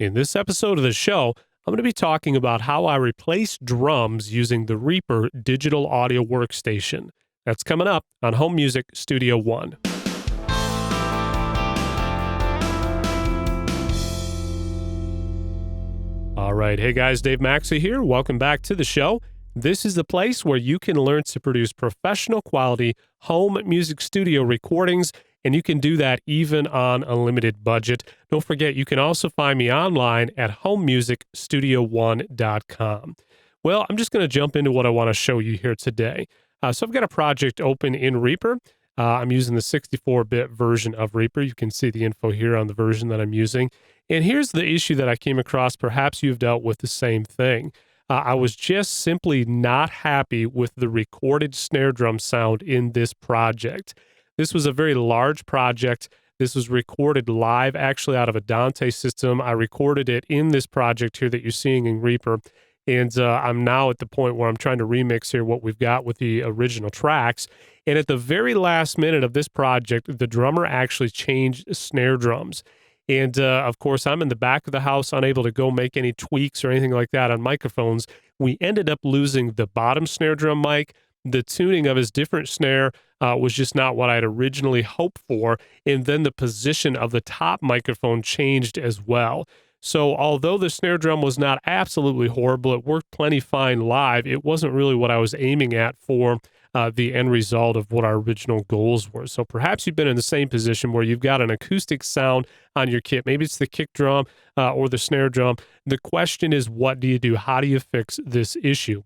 In this episode of the show, I'm going to be talking about how I replace drums using the Reaper digital audio workstation. That's coming up on Home Music Studio One. All right. Hey guys, Dave Maxey here. Welcome back to the show. This is the place where you can learn to produce professional quality home music studio recordings, and you can do that even on a limited budget. Don't forget, you can also find me online at homemusicstudio1.com. Well, I'm just going to jump into what I want to show you here today. So I've got a project open in Reaper. I'm using the 64-bit version of Reaper. You can see the info here on the version that I'm using. And here's the issue that I came across. Perhaps you've dealt with the same thing. I was just simply not happy with the recorded snare drum sound in this project. This was a very large project. This was recorded live, actually out of a Dante system. I recorded it in this project here that you're seeing in Reaper. And I'm now at the point where I'm trying to remix here what we've got with the original tracks. And at the very last minute of this project, the drummer actually changed snare drums. And of course, I'm in the back of the house, unable to go make any tweaks or anything like that on microphones. We ended up losing the bottom snare drum mic. The tuning of his different snare was just not what I had originally hoped for. And then the position of the top microphone changed as well. So although the snare drum was not absolutely horrible, it worked plenty fine live. It wasn't really what I was aiming at for the end result of what our original goals were. So perhaps you've been in the same position where you've got an acoustic sound on your kit. Maybe it's the kick drum or the snare drum. The question is, what do you do? How do you fix this issue?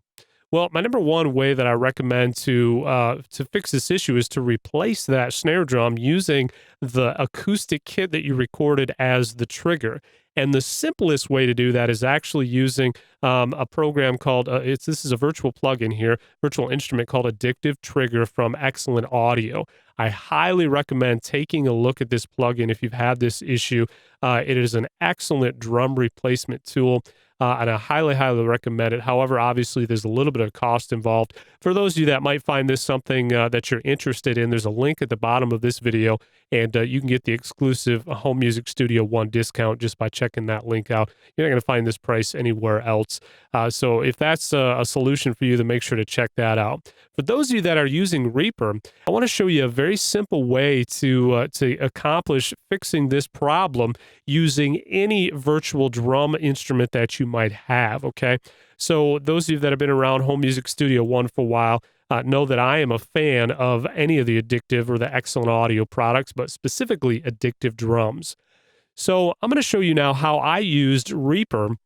Well, my number one way that I recommend to fix this issue is to replace that snare drum using the acoustic kit that you recorded as the trigger. And the simplest way to do that is actually using a program called, this is a virtual plugin here, virtual instrument called Addictive Trigger from Excellent Audio. I highly recommend taking a look at this plugin if you've had this issue. It is an excellent drum replacement tool. And I highly, highly recommend it. However, obviously, there's a little bit of cost involved. For those of you that might find this something that you're interested in, there's a link at the bottom of this video, and you can get the exclusive Home Music Studio One discount just by checking that link out. You're not going to find this price anywhere else. So if that's a solution for you, then make sure to check that out. For those of you that are using Reaper, I want to show you a very simple way to accomplish fixing this problem using any virtual drum instrument that you might have, okay? So those of you that have been around Home Music Studio One for a while know that I am a fan of any of the Addictive or the Excellent Audio products, but specifically Addictive drums. So I'm going to show you now how I used Reaper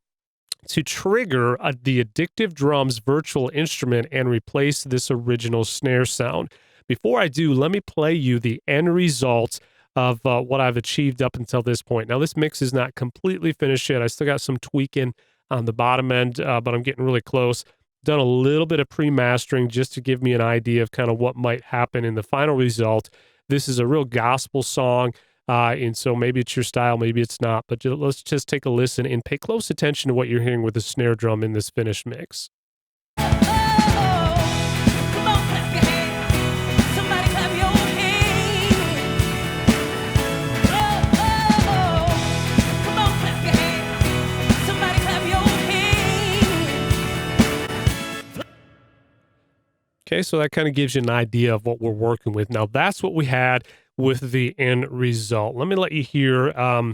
to trigger the Addictive drums virtual instrument and replace this original snare sound. Before I do, let me play you the end result of what I've achieved up until this point. Now, this mix is not completely finished yet. I still got some tweaking on the bottom end, but I'm getting really close. Done a little bit of pre-mastering just to give me an idea of kind of what might happen in the final result. This is a real gospel song, and so maybe it's your style, maybe it's not, but let's just take a listen and pay close attention to what you're hearing with the snare drum in this finished mix. Okay, so that kind of gives you an idea of what we're working with. Now, that's what we had with the end result. Let me let you hear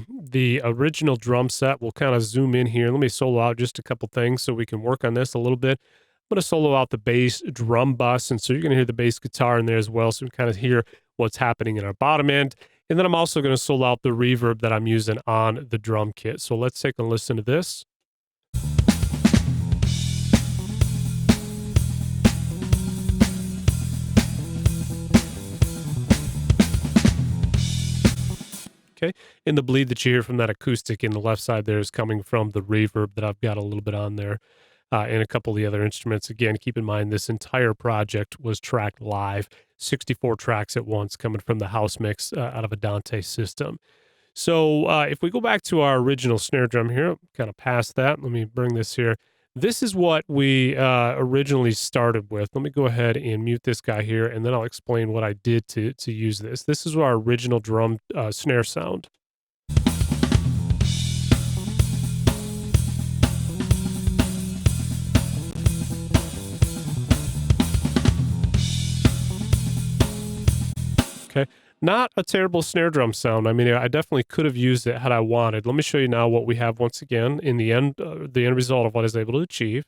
the original drum set. We'll kind of zoom in here. Let me solo out just a couple things so we can work on this a little bit. I'm going to solo out the bass drum bus, and so you're going to hear the bass guitar in there as well, so we kind of hear what's happening in our bottom end. And then I'm also going to solo out the reverb that I'm using on the drum kit. So let's take a listen to this. Okay, and the bleed that you hear from that acoustic in the left side there is coming from the reverb that I've got a little bit on there, and a couple of the other instruments. Again, keep in mind this entire project was tracked live, 64 tracks at once coming from the house mix out of a Dante system. So if we go back to our original snare drum here, kind of past that, let me bring this here. This is what we originally started with. Let me go ahead and mute this guy here, and then I'll explain what I did to use this. This is our original drum snare sound. Not a terrible snare drum sound. I mean, I definitely could have used it had I wanted. Let me show you now what we have once again in the end result of what I was able to achieve.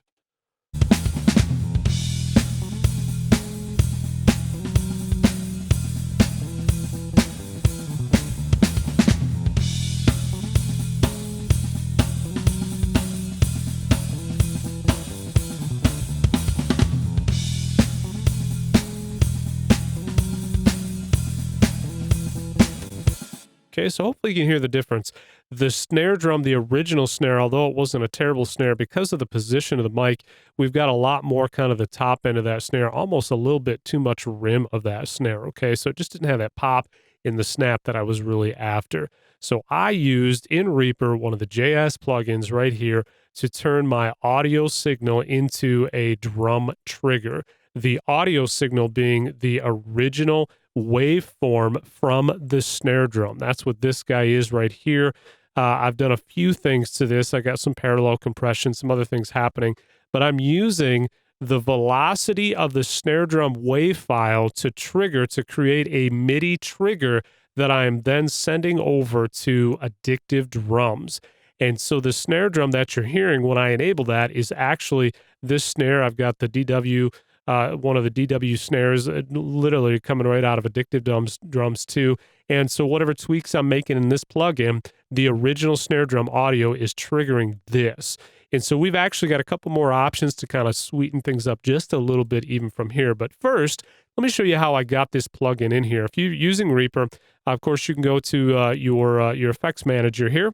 Okay, so hopefully you can hear the difference. The snare drum, the original snare, although it wasn't a terrible snare, because of the position of the mic, we've got a lot more kind of the top end of that snare, almost a little bit too much rim of that snare, okay? So it just didn't have that pop in the snap that I was really after. So I used in Reaper one of the JS plugins right here to turn my audio signal into a drum trigger. The audio signal being the original waveform from the snare drum. That's what this guy is right here. I've done a few things to this. I got some parallel compression, some other things happening, but I'm using the velocity of the snare drum wave file to trigger, to create a MIDI trigger that I'm then sending over to Addictive drums. And so the snare drum that you're hearing when I enable that is actually this snare. I've got the DW, one of the DW snares, literally coming right out of Addictive drums too. And so whatever tweaks I'm making in this plugin, the original snare drum audio is triggering this. And so we've actually got a couple more options to kind of sweeten things up just a little bit even from here. But first, let me show you how I got this plugin in here. If you're using Reaper, of course, you can go to your effects manager here.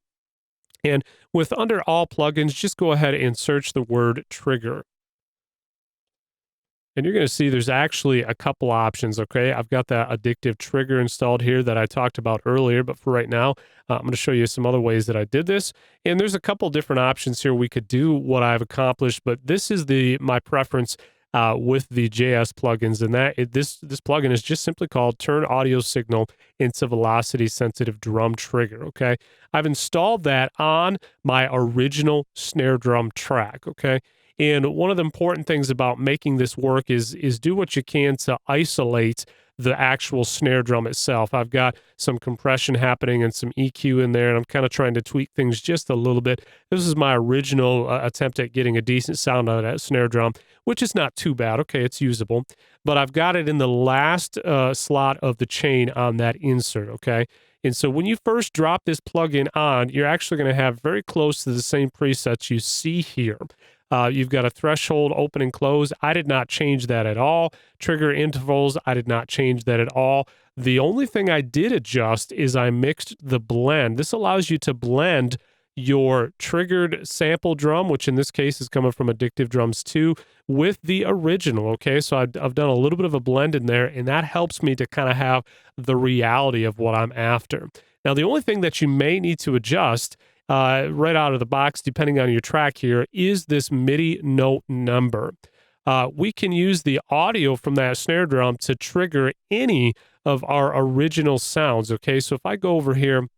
And with under all plugins, just go ahead and search the word trigger. And you're going to see there's actually a couple options, okay? I've got that Addictive trigger installed here that I talked about earlier, but for right now, I'm going to show you some other ways that I did this. And there's a couple different options here we could do what I've accomplished, but this is my preference with the JS plugins, and this plugin is just simply called Turn Audio Signal into Velocity Sensitive Drum Trigger, okay? I've installed that on my original snare drum track, okay? And one of the important things about making this work is do what you can to isolate the actual snare drum itself. I've got some compression happening and some EQ in there, and I'm kind of trying to tweak things just a little bit. This is my original attempt at getting a decent sound out of that snare drum, which is not too bad. Okay, it's usable. But I've got it in the last slot of the chain on that insert, okay? And so when you first drop this plugin on, you're actually going to have very close to the same presets you see here. You've got a threshold, open and close. I did not change that at all. Trigger intervals, I did not change that at all. The only thing I did adjust is I mixed the blend. This allows you to blend your triggered sample drum, which in this case is coming from Addictive Drums 2, with the original, okay? So I've done a little bit of a blend in there, and that helps me to kind of have the reality of what I'm after. Now, the only thing that you may need to adjust right out of the box, depending on your track here, is this MIDI note number. We can use the audio from that snare drum to trigger any of our original sounds, okay? So if I go over here,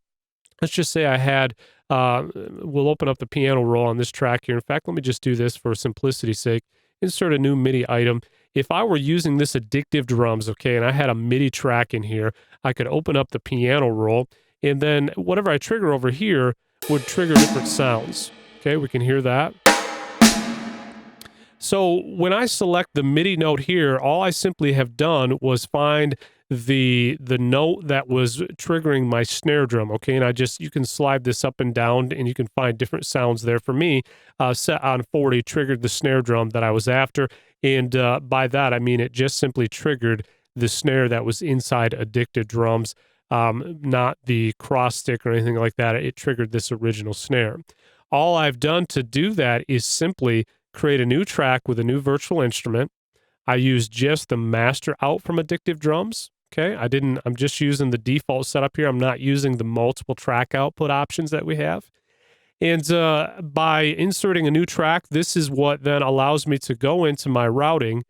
let's just say I had, we'll open up the piano roll on this track here. In fact, let me just do this for simplicity's sake. Insert a new MIDI item. If I were using this Addictive drums, okay, and I had a MIDI track in here, I could open up the piano roll, and then whatever I trigger over here would trigger different sounds. Okay, we can hear that. So when I select the MIDI note here, all I simply have done was find the note that was triggering my snare drum, okay? And you can slide this up and down, and you can find different sounds there. For me, set on 40 triggered the snare drum that I was after, and by that I mean it just simply triggered the snare that was inside Addictive drums, not the cross stick or anything like that. It triggered this original snare. All I've done to do that is simply create a new track with a new virtual instrument. I used just the master out from Addictive drums. Okay, I'm just using the default setup here. I'm not using the multiple track output options that we have. And by inserting a new track, this is what then allows me to go into my routing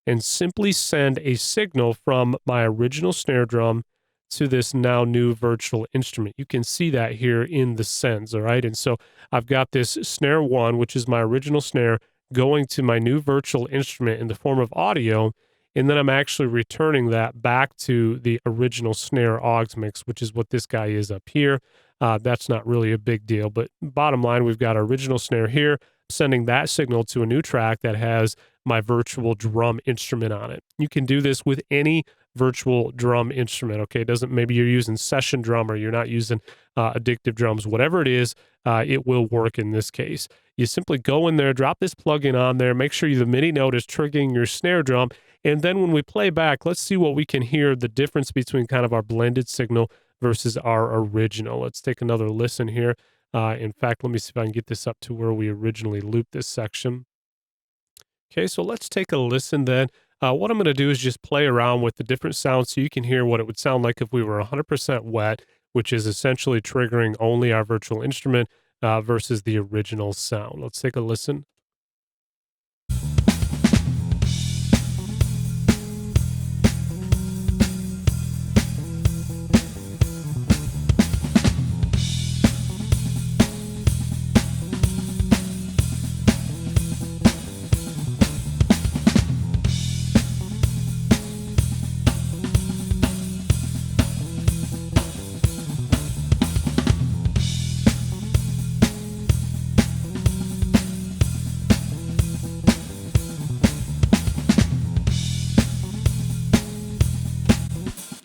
and simply send a signal from my original snare drum to this now new virtual instrument. You can see that here in the sends, all right? And so I've got this snare 1, which is my original snare, going to my new virtual instrument in the form of audio, and then I'm actually returning that back to the original snare aux mix, which is what this guy is up here. That's not really a big deal, but bottom line, we've got our original snare here, sending that signal to a new track that has my virtual drum instrument on it. You can do this with any virtual drum instrument. Okay, it doesn't, maybe you're using session drum or you're not using addictive drums, whatever it is, it will work in this case. You simply go in there, drop this plugin on there, make sure the MIDI note is triggering your snare drum, and then when we play back, let's see what we can hear, the difference between kind of our blended signal versus our original. Let's take another listen here. In fact, let me see if I can get this up to where we originally looped this section. Okay, so let's take a listen then. What I'm going to do is just play around with the different sounds so you can hear what it would sound like if we were 100% wet, which is essentially triggering only our virtual instrument versus the original sound. Let's take a listen.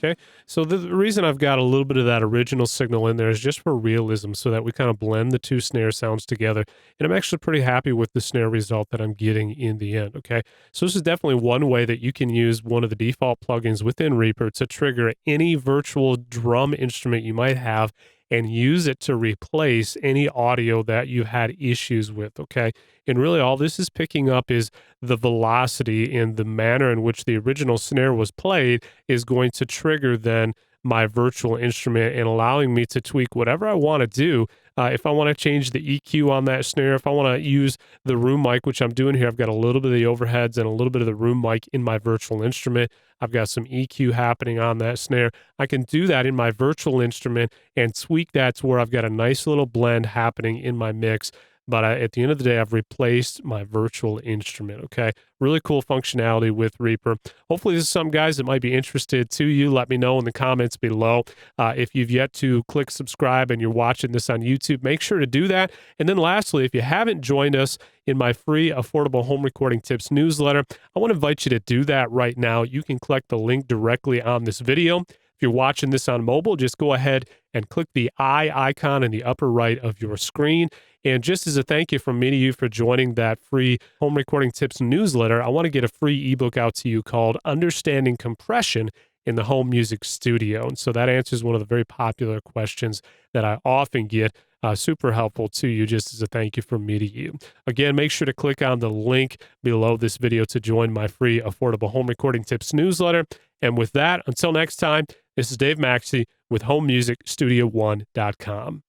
Okay, so the reason I've got a little bit of that original signal in there is just for realism, so that we kind of blend the two snare sounds together. And I'm actually pretty happy with the snare result that I'm getting in the end. Okay, so this is definitely one way that you can use one of the default plugins within Reaper to trigger any virtual drum instrument you might have and use it to replace any audio that you've had issues with. Okay, and really all this is picking up is the velocity and the manner in which the original snare was played is going to trigger then my virtual instrument and allowing me to tweak whatever I want to do. If I want to change the EQ on that snare, if I want to use the room mic, which I'm doing here, I've got a little bit of the overheads and a little bit of the room mic in my virtual instrument. I've got some EQ happening on that snare. I can do that in my virtual instrument and tweak that to where I've got a nice little blend happening in my mix. But at the end of the day, I've replaced my virtual instrument. Okay, really cool functionality with Reaper. Hopefully this is some guys that might be interested to you. Let me know in the comments below. If you've yet to click subscribe and you're watching this on YouTube, make sure to do that. And then lastly, if you haven't joined us in my free affordable home recording tips newsletter, I want to invite you to do that right now. You can click the link directly on this video. If you're watching this on mobile, just go ahead and click the eye icon in the upper right of your screen. And just as a thank you from me to you for joining that free home recording tips newsletter, I want to get a free ebook out to you called Understanding Compression in the Home Music Studio. And so that answers one of the very popular questions that I often get. Super helpful to you, just as a thank you from me to you. Again, make sure to click on the link below this video to join my free affordable home recording tips newsletter. And with that, until next time, this is Dave Maxey with HomeMusicStudio1.com.